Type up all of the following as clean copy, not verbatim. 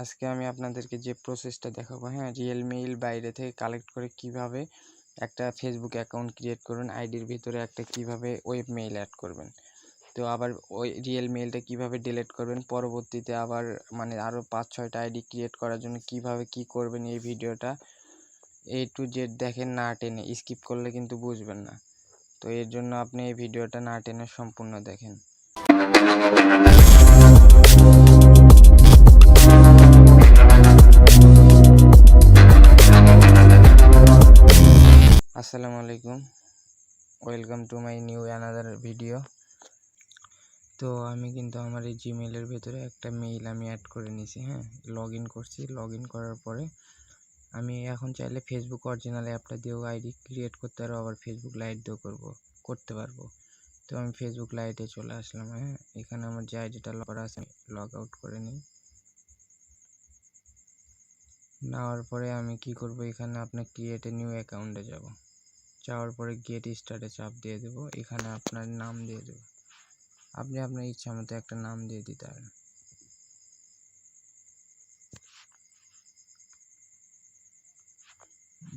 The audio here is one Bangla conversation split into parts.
আজকে আমি আপনাদেরকে যে প্রসেসটা দেখাবো, রিয়েল মেইল বাইরে থেকে কালেক্ট করে কিভাবে একটা ফেসবুক অ্যাকাউন্ট ক্রিয়েট করবেন, আইডির ভিতরে একটা কিভাবে ওয়েব মেইল অ্যাড করবেন, তো আবার ওই রিয়েল মেইলটা কিভাবে ডিলিট করবেন, পরবর্তীতে আবার আরও 5-6টা আইডি ক্রিয়েট করার জন্য কিভাবে কি করবেন, এই ভিডিওটা A to Z দেখেন, না টেনে। স্কিপ করলে কিন্তু বুঝবেন না। তো এর জন্য আপনি এই ভিডিওটা না টেনে সম্পূর্ণ দেখেন। আসসালামু আলাইকুম, welcome to my new another video. তো আমি কিন্তু আমার এই জিমেইলের ভেতরে একটা মেইল আমি অ্যাড করে নিয়েছি। লগ ইন করছি। লগ ইন করার পরে আমি এখন চাইলে ফেসবুক অরিজিনাল অ্যাপটা দিয়েও আইডি ক্রিয়েট করতে পারবো, আবার ফেসবুক লাইট দিয়েও করতে পারবো। তো আমি ফেসবুক লাইটে চলে আসলাম। এখানে আমার যে আইডিটা লগ করা আছে লগ আউট করে নিই। নেওয়ার পরে আমি কি করব, এখানে আপনার ক্রিয়েট এ নিউ অ্যাকাউন্টে যাব। যাওয়ার পরে গেট স্টার্টে চাপ দিয়ে দেব। এখানে আপনার নাম দিয়ে দেব। আপনি আপনার ইচ্ছা মতো একটা নাম দিয়ে দিতে পারেন।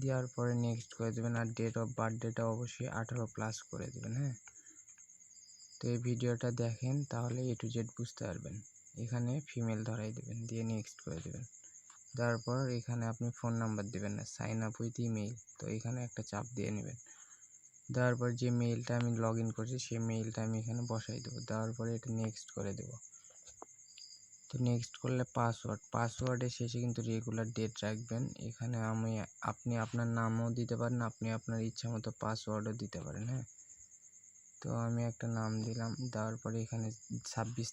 দেওয়ার পরে নেক্সট করে দেবেন, আর ডেট অফ বার্থডেটা অবশ্যই 18+ করে দেবেন। তো এই ভিডিওটা দেখেন, তাহলে A to Z বুঝতে পারবেন। এখানে ফিমেল ধরাই দেবেন, দিয়ে নেক্সট করে দেবেন। তারপর এখানে আপনি ফোন নাম্বার দেবেন না, সাইন আপ উইথ ইমেইল, তো এখানে একটা চাপ দিয়ে নেবেন। দেওয়ার পর যে মেইলটা আমি লগ ইন করছি সেই মেইলটা আমি এখানে বসাই দেবো। দেওয়ার পরে এটা নেক্সট করে দেব। তো নেক্সট করলে পাসওয়ার্ডের শেষে কিন্তু রেগুলার ডেট রাখবেন। এখানে আপনি আপনার নামও দিতে পারেন, আপনি আপনার ইচ্ছা মতো পাসওয়ার্ডও দিতে পারেন। তো আমি একটা নাম দিলাম। দেওয়ার পরে এখানে 26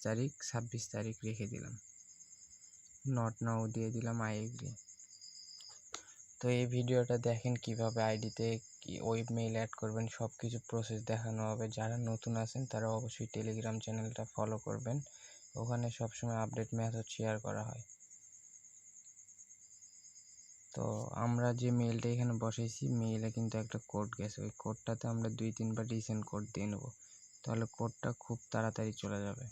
তারিখ রেখে দিলাম। নট নাও দিয়ে দিলাম, আই এগ্রি। তো এই ভিডিওটা দেখেন কিভাবে আইডিতে ওয়েব মেইল অ্যাড করবেন, সব কিছু প্রসেস দেখানো হবে। যারা নতুন আছেন তারা অবশ্যই টেলিগ্রাম চ্যানেলটা ফলো করবেন, ওখানে সবসময় আপডেট মেথড শেয়ার করা হয়। তো আমরা যে মেইলটা এখানে বসাইছি, মেইলে কিন্তু একটা কোড গেছে, ওই কোডটাতে আমরা 2-3বার রিসেন্ড কোড দিয়ে নেব, তাহলে কোডটা খুব তাড়াতাড়ি চলে যাবে।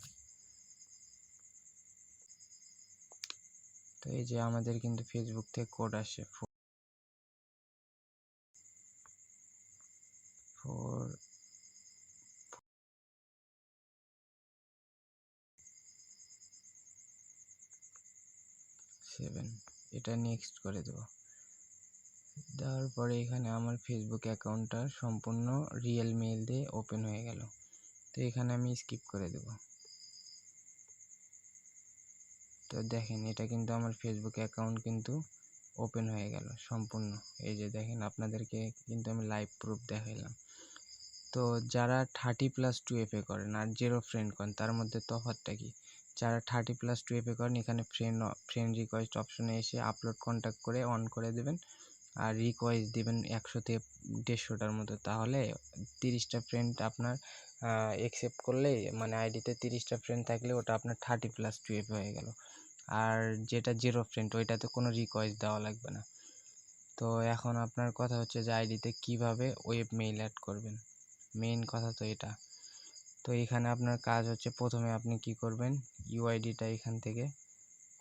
তো এই যে আমাদের কিন্তু ফেসবুক থেকে কোড আসে 447, এটা নেক্সট করে দেব। দেওয়ার পরে এখানে আমার ফেসবুক অ্যাকাউন্টটা সম্পূর্ণ রিয়েল মেইল দিয়ে ওপেন হয়ে গেল। তো এখানে আমি স্কিপ করে দেব। তো দেখেন, এটা কিন্তু আমার ফেসবুক অ্যাকাউন্ট কিন্তু ওপেন হয়ে গেল সম্পূর্ণ। এই যে দেখেন, আপনাদেরকে কিন্তু আমি লাইভ প্রুফ দেখাইলাম। তো যারা 30+2FA করেন আর 0 ফ্রেন্ড করেন, তার মধ্যে তফাৎটা কি? যারা 30+2FA করেন, এখানে ফ্রেন্ড রিকোয়েস্ট অপশনে এসে আপলোড কন্ট্যাক্ট করে অন করে দেবেন, আর রিকোয়েস্ট দিবেন 100 থেকে 150টার মতো। তাহলে 30টা ফ্রেন্ড আপনার অ্যাকসেপ্ট করলেই, আইডিতে 30টা ফ্রেন্ড থাকলে ওটা আপনার 30+2FA হয়ে গেল। আর যেটা 0 ফ্রেন্ড, ওইটাতে কোনো রিকোয়েস্ট দেওয়া লাগবে না। তো এখন আপনার কথা হচ্ছে যে আইডিতে কিভাবে ওয়েব মেইল অ্যাড করবেন, মেইন কথা তো এটা। তো এখানে আপনার কাজ হচ্ছে, প্রথমে আপনি কি করবেন, ইউআইডিটা এখান থেকে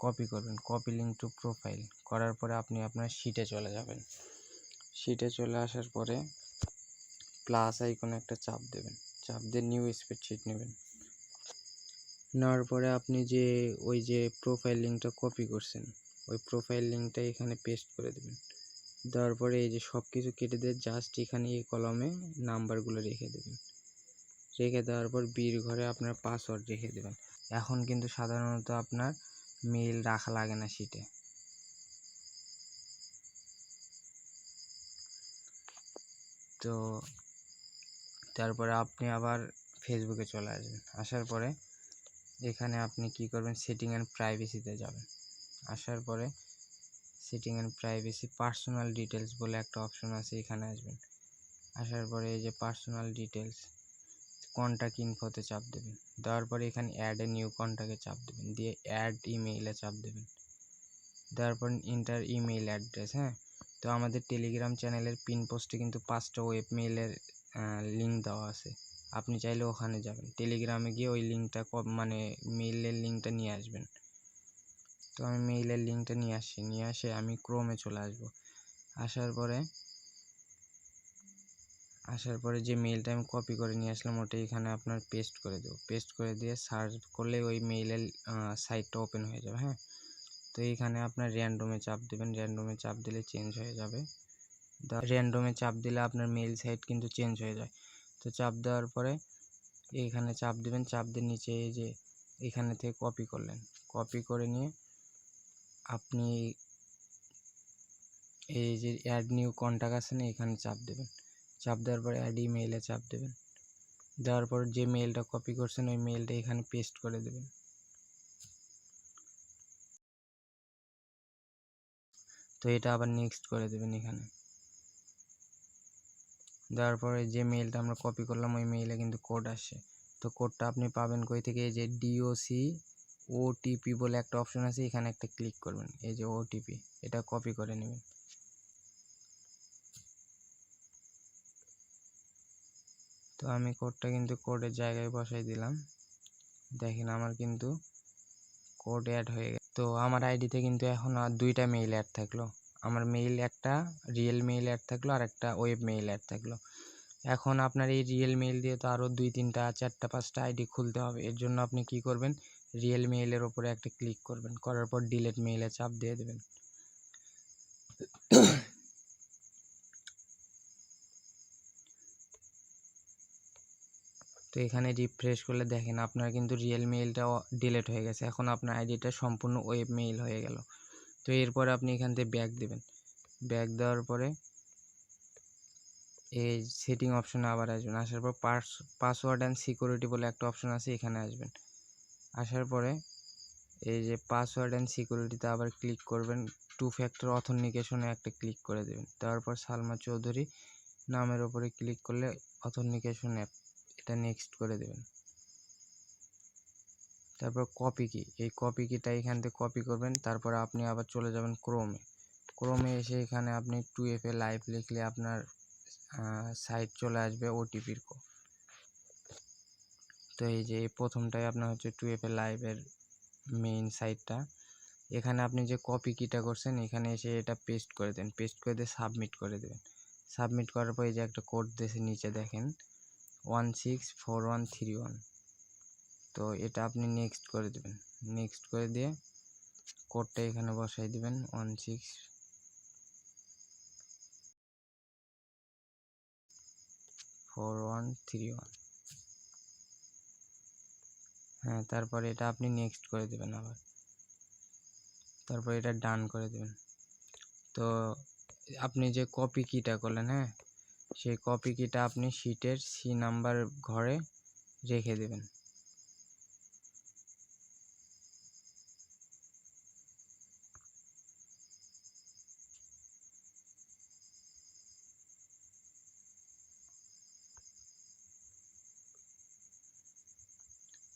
কপি করবেন, কপি লিঙ্ক টু প্রোফাইল করার পরে আপনি আপনার শিটে চলে যাবেন। শিটে চলে আসার পরে প্লাস আইকনে একটা চাপ দেবেন, চাপ দিয়ে নিউ স্প্রেডশিট নেবেন। নেওয়ার পরে আপনি যে ওই যে প্রোফাইল লিঙ্কটা কপি করছেন, ওই প্রোফাইল লিঙ্কটা এখানে পেস্ট করে দেবেন। দেওয়ার পরে এই যে সব কিছু কেটে দিয়ে জাস্ট এখানে এই কলমে নাম্বারগুলো রেখে দেবেন। রেখে দেওয়ার পর বির ঘরে আপনার পাসওয়ার্ড রেখে দেবেন। এখন কিন্তু সাধারণত আপনার মেইল রাখা লাগে না শিটে। তো তারপরে আপনি আবার ফেসবুকে চলে আসবেন। আসার পরে এখানে আপনি কি করবেন, সেটিং অ্যান্ড প্রাইভেসিতে যাবেন। আসার পরে setting and privacy personal details বলে একটা অপশন আছে, এখানে আসবেন। আসার পরে এই যে পার্সোনাল ডিটেলস, কন্ট্যাক্ট ইনফোতে চাপ দেবেন। দেওয়ার পরে এখানে অ্যাড এ নিউ কন্ট্যাক্টে চাপ দেবেন, দিয়ে অ্যাড ইমেইলে চাপ দেবেন। দেওয়ার পর ইন্টার ইমেইল অ্যাড্রেস। তো আমাদের টেলিগ্রাম চ্যানেলের পিন পোস্টে কিন্তু 5টা ওয়েব মেইলের লিঙ্ক দেওয়া আছে, আপনি চাইলে ওখানে যাবেন, টেলিগ্রামে গিয়ে ওই লিঙ্কটা মেইলের লিঙ্কটা নিয়ে আসবেন। তো আমি মেইলের লিঙ্কটা নিয়ে আসে আমি ক্রোমে চলে আসবো। আসার পরে যে মেইলটা আমি কপি করে নিয়ে আসলাম ওটা এখানে আপনার পেস্ট করে দেবো। পেস্ট করে দিয়ে সার্চ করলে ওই মেইলের সাইটটা ওপেন হয়ে যাবে। হ্যাঁ, তো এইখানে আপনার র্যান্ডমে চাপ দেবেন। র্যান্ডমে চাপ দিলে চেঞ্জ হয়ে যাবে। র্যান্ডমে চাপ দিলে আপনার মেইল সাইট কিন্তু চেঞ্জ হয়ে যায়। তো চাপ দেওয়ার পরে এইখানে চাপ দেবেন। চাপ দিয়ে নিচে এই যে এখানে থেকে কপি করলেন, কপি করে নিয়ে আপনি এই যে অ্যাড নিউ কন্ট্যাক্ট আছে না, এখানে চাপ দেবেন। চাপ দেওয়ার পরে অ্যাড ইমেইলে চাপ দেবেন। দেওয়ার পর যে মেইলটা কপি করছেন ওই মেইলটা এখানে পেস্ট করে দেবেন। তো এটা আবার নেক্সট করে দেবেন এখানে। দেওয়ার পরে যে মেইলটা আমরা কপি করলাম ওই মেইলে কিন্তু কোড আসে। তো কোডটা আপনি পাবেন কই থেকে? এই যে ডিওসি ওটিপি বলে একটা অপশন আছে, এখানে একটা ক্লিক করবেন। এই যে ওটিপি, এটা কপি করে নেবেন। তো আমি কোডটা কিন্তু কোডের জায়গায় বসাই দিলাম। দেখেন আমার কিন্তু কোড অ্যাড হয়ে গেছে। তো আমার আইডিতে কিন্তু এখন আর দুইটা মেইল অ্যাড থাকলো। আমার মেইল একটা রিয়েল মেইল অ্যাড থাকলো আর একটা ওয়েব মেইল অ্যাড থাকলো। এখন আপনার এই রিয়েল মেইল দিয়ে তো আরও 2, 3, 4, 5টা আইডি খুলতে হবে। এর জন্য আপনি কি করবেন? রিয়েল মেইলের ওপরে একটা ক্লিক করবেন, করার পর ডিলিট মেইলে চাপ দিয়ে দেবেন। তো এখানে রিফ্রেশ করলে দেখেন আপনার কিন্তু রিয়েল মেইলটাও ডিলিট হয়ে গেছে। এখন আপনার আইডিটা সম্পূর্ণ ওয়েব মেইল হয়ে গেল। তো এরপরে আপনি এখান থেকে ব্যাক দেবেন। ব্যাক দেওয়ার পরে এই সেটিং অপশনে আবার আসবেন। আসার পর পাসওয়ার্ড অ্যান্ড সিকিউরিটি বলে একটা অপশন আছে, এখানে আসবেন। আসার পরে এই যে পাসওয়ার্ড অ্যান্ড সিকিউরিটিতে আবার ক্লিক করবেন। 2 ফ্যাক্টর অথেন্টিকেশনে একটা ক্লিক করে দেবেন। তারপর সালমা চৌধুরী নামের ওপরে ক্লিক করলে অথেন্টিকেশন অ্যাপ, এটা নেক্সট করে দেবেন। তারপর কপি কি, এই কপি কিটা এখান থেকে কপি করবেন। তারপর আপনি আবার চলে যাবেন ক্রোমে এসে এখানে আপনি 2FA লাইভ লিখলে আপনার সাইট চলে আসবে ওটিপির। তো এই যে প্রথমটাই আপনার হচ্ছে 2FA লাইভের মেইন সাইটটা। এখানে আপনি যে কপি কিটা করছেন এখানে এসে এটা পেস্ট করে দেন। পেস্ট করে দিয়ে সাবমিট করে দেবেন। সাবমিট করার পর এই যে একটা কোড দিয়েছে নিচে দেখেন 164131। তো এটা আপনি নেক্সট করে দেবেন। নেক্সট করে দিয়ে কোডটা এখানে বসাই দিবেন 164131। হ্যাঁ, তারপরে এটা আপনি নেক্সট করে দেবেন আবার। তারপর এটা ডান করে দেবেন। তো আপনি যে কপি কিটা করলেন, হ্যাঁ, সেই কপি কিটা আপনি শিটের সি নাম্বার ঘরে রেখে দেবেন।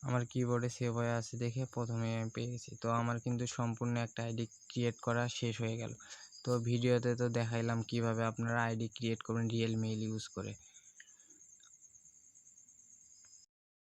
আমার কিবোর্ডে সেভ হয়ে আছে দেখে প্রথমে আমি পেয়ে গেছি। তো আমার কিন্তু সম্পূর্ণ একটা আইডি ক্রিয়েট করা শেষ হয়ে গেল। তো ভিডিওতে তো দেখাইলাম কিভাবে আপনারা আইডি ক্রিয়েট করবেন রিয়েল মেইল ইউজ করে।